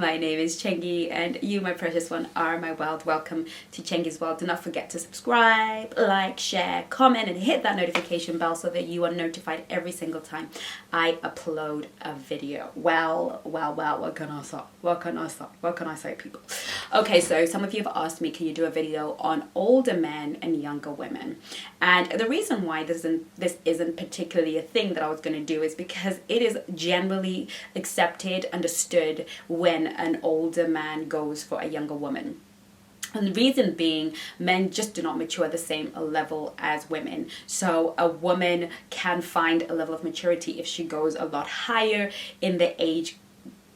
My name is Chengi, and you, my precious one, are my world. Welcome to CHENGI'S world. Do not forget to subscribe, like, share, comment, and hit that notification bell so that you are notified every single time I upload a video. Well, what can I say? What can I say, people? Okay, so some of you have asked me, can you do a video on older men and younger women? And the reason why this isn't particularly a thing that I was going to do is because it is generally accepted, understood when an older man goes for a younger woman. And the reason being, men just do not mature at the same level as women. So a woman can find a level of maturity if she goes a lot higher in the age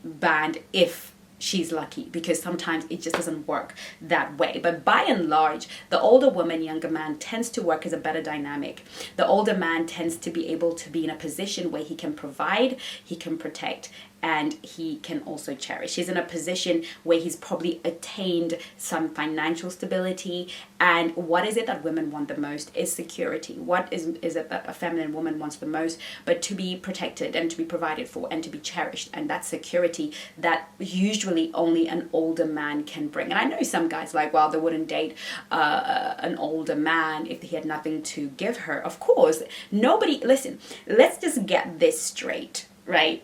band, if she's lucky, because sometimes it just doesn't work that way. But by and large, the older woman, younger man tends to work as a better dynamic. The older man tends to be able to be in a position where he can provide, he can protect, and he can also cherish. He's in a position where he's probably attained some financial stability. And what is it that women want the most is security. What is it that a feminine woman wants the most? But to be protected and to be provided for and to be cherished. And that's security that usually only an older man can bring. And I know some guys like, well, they wouldn't date an older man if he had nothing to give her. Of course, nobody, listen, let's just get this straight, right?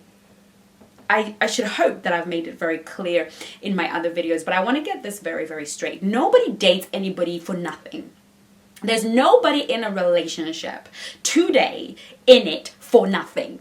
I should hope that I've made it very clear in my other videos, but I want to get this very, very straight. Nobody dates anybody for nothing. There's nobody in a relationship today in it for nothing.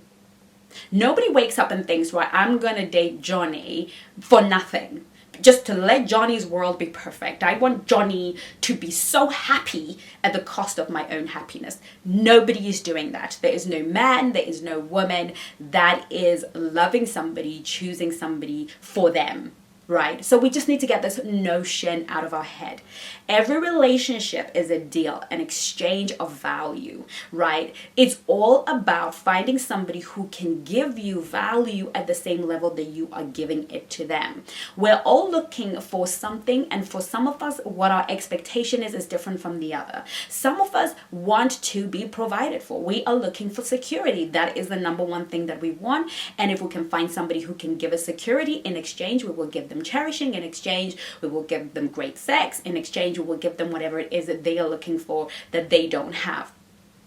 Nobody wakes up and thinks, right, I'm going to date Johnny for nothing, just to let Johnny's world be perfect. I want Johnny to be so happy at the cost of my own happiness. Nobody is doing that. There is no man, there is no woman that is loving somebody, choosing somebody for them, right? So we just need to get this notion out of our head. Every relationship is a deal, an exchange of value, right? It's all about finding somebody who can give you value at the same level that you are giving it to them. We're all looking for something, and for some of us, what our expectation is different from the other. Some of us want to be provided for. We are looking for security. That is the number one thing that we want. And if we can find somebody who can give us security, in exchange, we will give them cherishing. In exchange, we will give them great sex. In exchange, we will give them whatever it is that they are looking for that they don't have.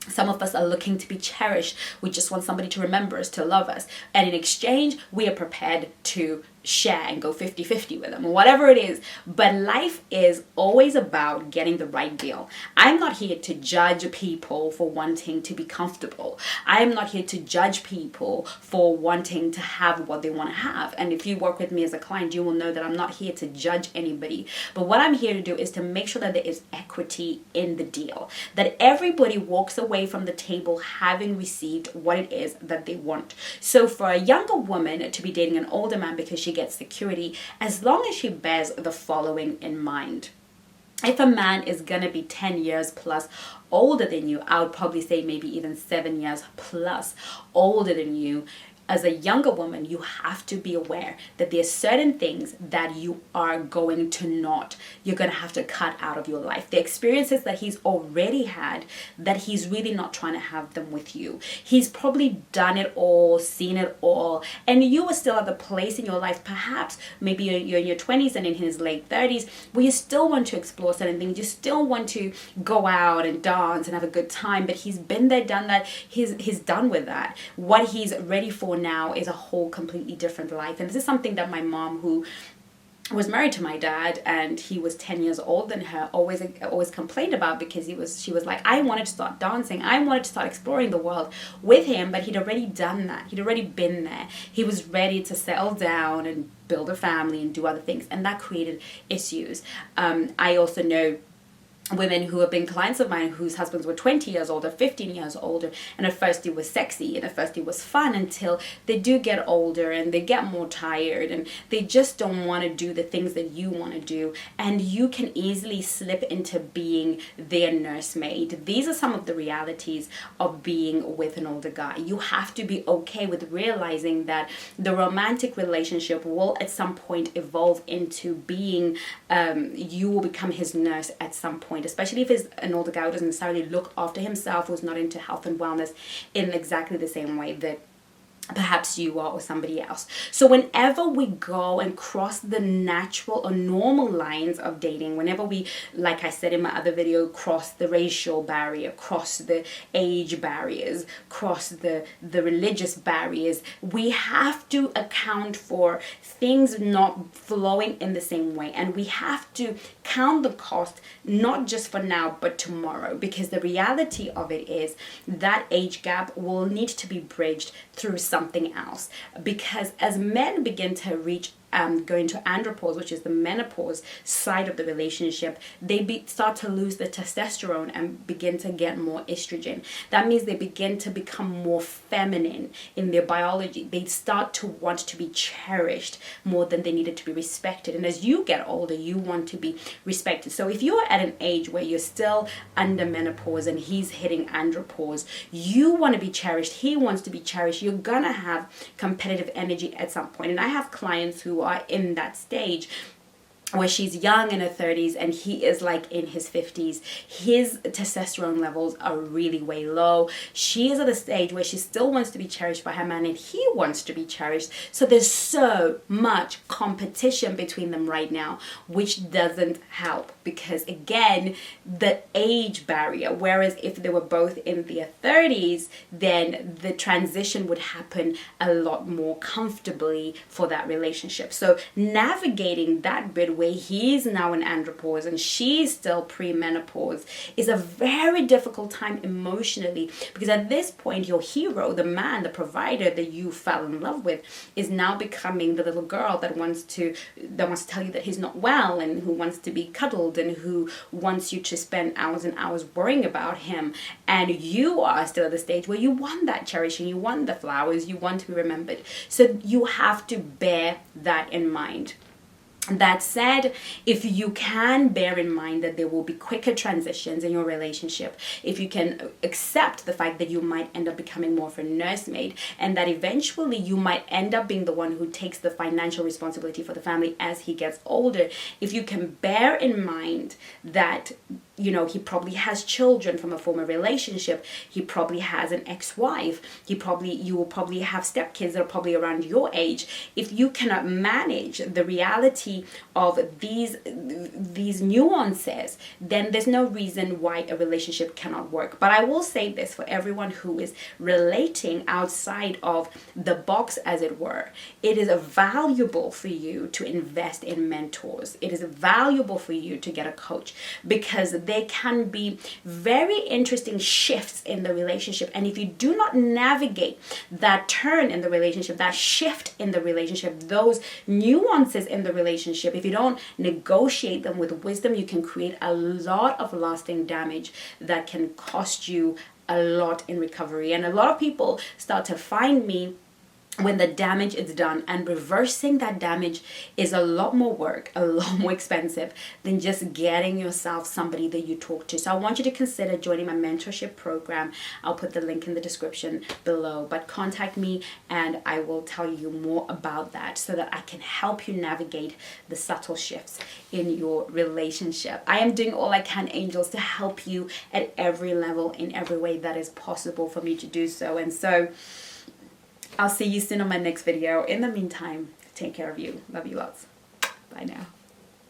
Some of us are looking to be cherished. We just want somebody to remember us, to love us. And in exchange, we are prepared to share and go 50-50 with them, or whatever it is. But life is always about getting the right deal. I'm not here to judge people for wanting to be comfortable. I am not here to judge people for wanting to have what they want to have. And if you work with me as a client, you will know that I'm not here to judge anybody. But what I'm here to do is to make sure that there is equity in the deal, that everybody walks away from the table having received what it is that they want. So for a younger woman to be dating an older man because she gets security, as long as she bears the following in mind. If a man is gonna be 10 years plus older than you, I would probably say maybe even 7 years plus older than you, as a younger woman, you have to be aware that there are certain things that you're going to have to cut out of your life. The experiences that he's already had, that he's really not trying to have them with you. He's probably done it all, seen it all, and you are still at the place in your life, perhaps maybe you're in your 20s and in his late 30s, where you still want to explore certain things, you still want to go out and dance and have a good time, but he's been there, done that, he's done with that. What he's ready for now is a whole completely different life. And this is something that my mom, who was married to my dad and he was 10 years older than her, always complained about, because she was like, I wanted to start dancing, I wanted to start exploring the world with him, but he'd already done that, he'd already been there, he was ready to settle down and build a family and do other things, and that created issues. I also know women who have been clients of mine whose husbands were 20 years older, 15 years older, and at first it was sexy and at first it was fun, until they do get older and they get more tired and they just don't want to do the things that you want to do, and you can easily slip into being their nursemaid. These are some of the realities of being with an older guy. You have to be okay with realizing that the romantic relationship will at some point evolve into being, you will become his nurse at some point, especially if it's an older guy who doesn't necessarily look after himself, who's not into health and wellness in exactly the same way that perhaps you are or somebody else. So whenever we go and cross the natural or normal lines of dating, whenever we, like I said in my other video, cross the racial barrier, cross the age barriers, cross the religious barriers, we have to account for things not flowing in the same way, and we have to count the cost, not just for now but tomorrow, because the reality of it is that age gap will need to be bridged through something else. Because as men begin to reach go into andropause, which is the menopause side of the relationship, they start to lose the testosterone and begin to get more estrogen. That means they begin to become more feminine in their biology. They start to want to be cherished more than they needed to be respected. And as you get older, you want to be respected. So if you're at an age where you're still under menopause and he's hitting andropause, you want to be cherished, he wants to be cherished, you're gonna have competitive energy at some point. And I have clients who are in that stage where she's young in her 30s and he is like in his 50s. His testosterone levels are really way low. She is at a stage where she still wants to be cherished by her man and he wants to be cherished. So there's so much competition between them right now, which doesn't help, because again, the age barrier, whereas if they were both in their 30s, then the transition would happen a lot more comfortably for that relationship. So navigating that bit where he's now in andropause and she's still pre-menopause is a very difficult time emotionally, because at this point your hero, the man, the provider that you fell in love with, is now becoming the little girl that wants to tell you that he's not well, and who wants to be cuddled, and who wants you to spend hours and hours worrying about him. And you are still at the stage where you want that cherishing, you want the flowers, you want to be remembered. So you have to bear that in mind. That said, if you can bear in mind that there will be quicker transitions in your relationship, if you can accept the fact that you might end up becoming more of a nursemaid, and that eventually you might end up being the one who takes the financial responsibility for the family as he gets older, if you can bear in mind that, you know, he probably has children from a former relationship, he probably has an ex-wife, you will probably have stepkids that are probably around your age. If you cannot manage the reality of these nuances, then there's no reason why a relationship cannot work. But I will say this for everyone who is relating outside of the box, as it were: it is valuable for you to invest in mentors. It is valuable for you to get a coach, because there can be very interesting shifts in the relationship. And if you do not navigate that turn in the relationship, that shift in the relationship, those nuances in the relationship, if you don't negotiate them with wisdom, you can create a lot of lasting damage that can cost you a lot in recovery. And a lot of people start to find me when the damage is done, and reversing that damage is a lot more work, a lot more expensive than just getting yourself somebody that you talk to. So I want you to consider joining my mentorship program. I'll put the link in the description below, but contact me and I will tell you more about that, so that I can help you navigate the subtle shifts in your relationship. I am doing all I can, angels, to help you at every level, in every way that is possible for me to do so. And so I'll see you soon on my next video. In the meantime, take care of you. Love you lots. Bye now.